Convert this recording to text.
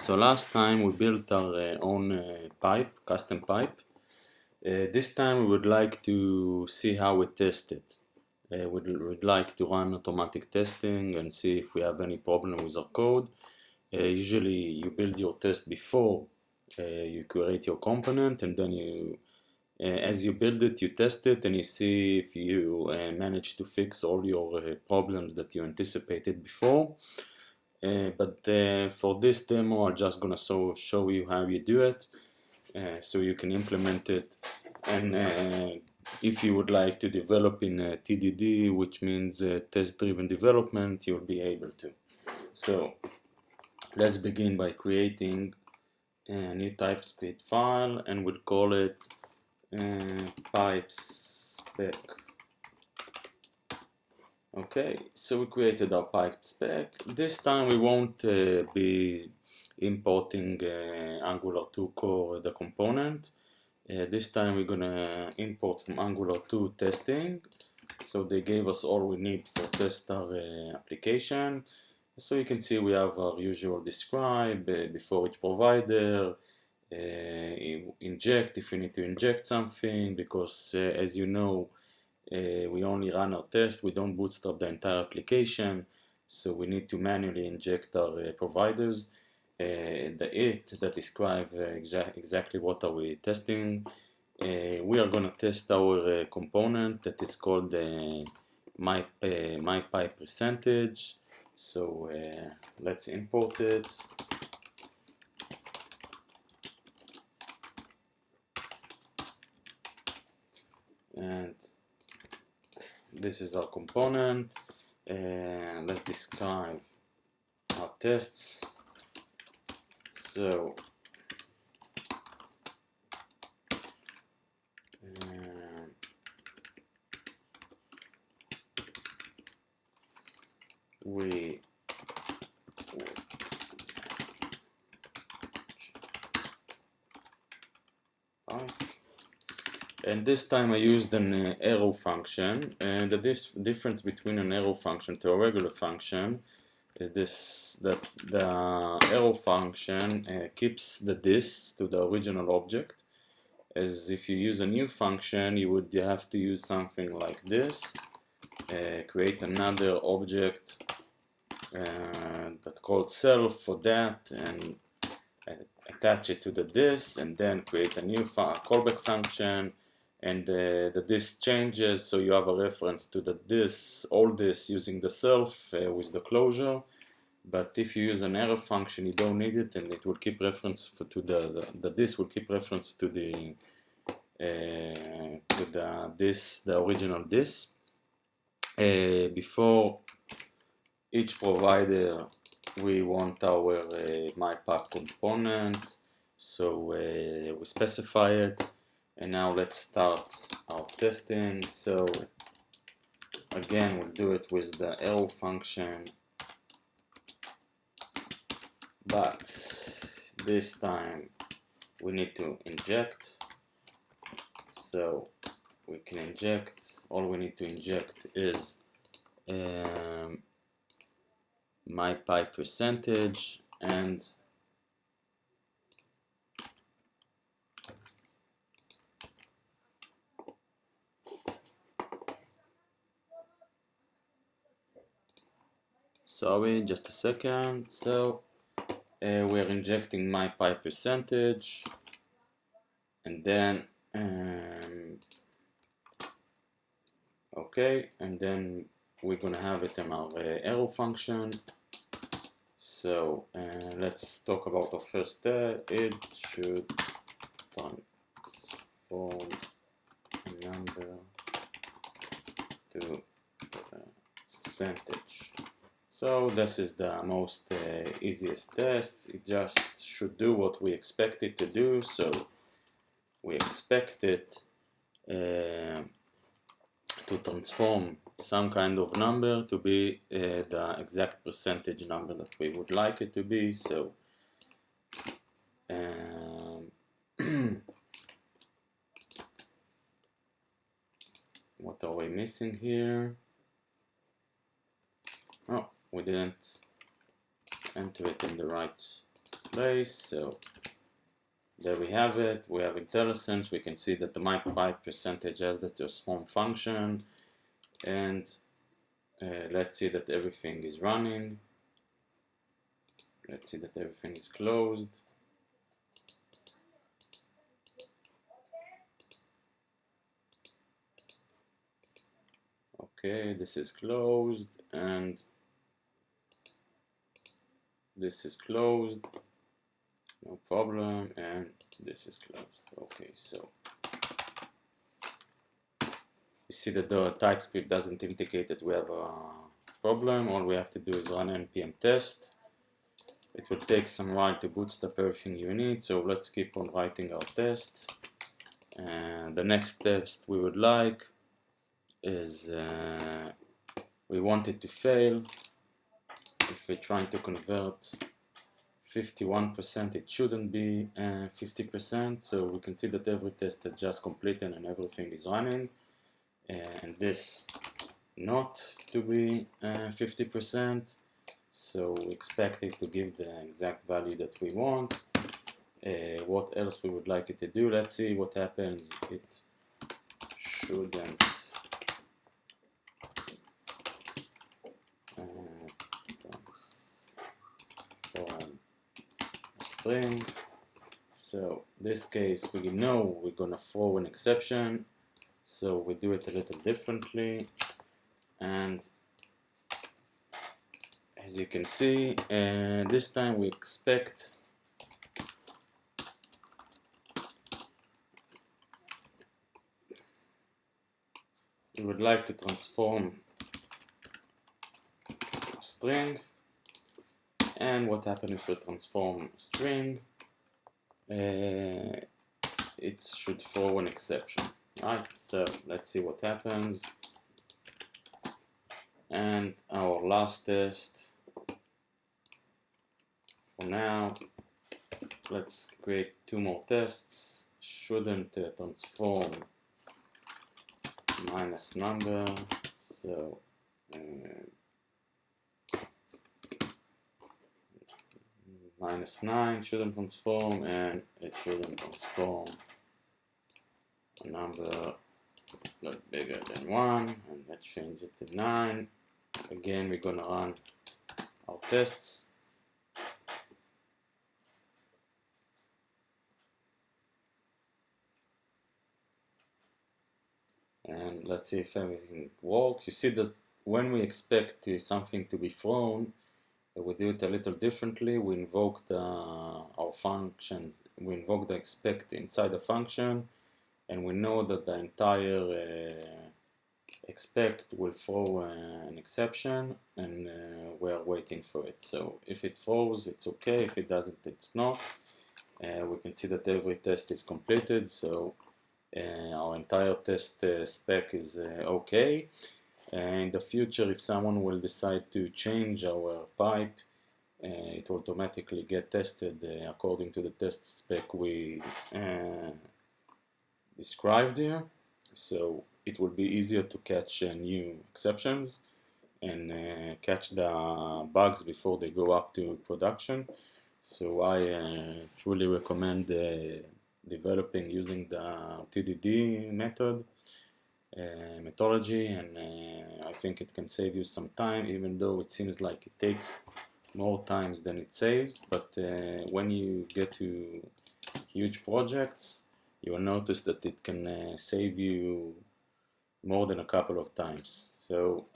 So last time we built our own pipe, custom pipe. This time we would like to see how we test it. We'd like to run automatic testing and see if we have any problem with our code. Usually you build your test before you create your component, and then as you build it, you test it and you see if you manage to fix all your problems that you anticipated before. But for this demo, I'm just gonna show you how you do it, so you can implement it. And if you would like to develop in TDD, which means test-driven development, you'll be able to. So let's begin by creating a new TypeScript file, and we'll call it pipespec. Okay, so we created our pipe spec. This time we won't be importing Angular 2 core, the component. This time we're gonna import from Angular 2 testing. So they gave us all we need for test our application. So you can see we have our usual describe before each provider, inject if you need to inject something, because as you know, we only run our test, we don't bootstrap the entire application, so we need to manually inject our providers. The it that describe exactly what are we testing. We are going to test our component that is called my pipe percentage. So let's import it. And this is our component. Let's describe our tests. So we and this time I used an arrow function, and the difference between an arrow function to a regular function is that the arrow function keeps the this to the original object, as if you use a new function you would have to use something like this, create another object that called self for that, and attach it to the this, and then create a new callback function, and the this changes, so you have a reference to the this, all this using the self with the closure. But if you use an arrow function, you don't need it, and it will keep reference to the this will keep reference to the this, the original this. Before each provider, we want our mypipe component, so we specify it. And now let's start our testing. So again, we'll do it with the arrow function, but this time we need to inject. So we can inject, all we need to inject is my pipe percentage, and sorry, just a second. So we're injecting my pipe percentage, and then okay, and then we're gonna have it in our arrow function. So let's talk about our first step. It should transform a number to percentage. So this is the most easiest test. It just should do what we expect it to do. So we expect it to transform some kind of number to be the exact percentage number that we would like it to be. So what are we missing here? Oh, we didn't enter it in the right place. So there we have it. We have IntelliSense. We can see that the MyPipe percentage has the transform function, and let's see that everything is running. Let's see that everything is closed. Okay, this is closed, and this is closed, no problem, and this is closed. Okay, so you see that the TypeScript doesn't indicate that we have a problem. All we have to do is run npm test. It will take some while to bootstrap everything you need, so let's keep on writing our tests. And the next test we would like is we want it to fail. If we're trying to convert 51%, it shouldn't be 50%, so we can see that every test is just completed and everything is running, and this not to be 50%, so we expect it to give the exact value that we want. What else we would like it to do? Let's see what happens. It shouldn't transform a string. So in this case we know we're gonna throw an exception, so we do it a little differently, and as you can see, this time we expect we would like to transform a string, and what happens if we transform a string? It should throw an exception. Right, so let's see what happens. And our last test for now, let's create 2 more tests. Shouldn't transform minus number, so -9 shouldn't transform, and it shouldn't transform a number not bigger than 1, and let's change it to 9. Again, we're gonna run our tests. And let's see if everything works. You see that when we expect something to be thrown, we do it a little differently. We invoke our functions. We invoke the expect inside the function, and we know that the entire expect will throw an exception, and we are waiting for it. So if it throws, it's okay. If it doesn't, it's not. We can see that every test is completed, so our entire test spec is okay. In the future, if someone will decide to change our pipe, it will automatically get tested according to the test spec we described here. So it will be easier to catch new exceptions and catch the bugs before they go up to production. So I truly recommend developing using the TDD methodology, and I think it can save you some time, even though it seems like it takes more times than it saves. But when you get to huge projects, you will notice that it can save you more than a couple of times. So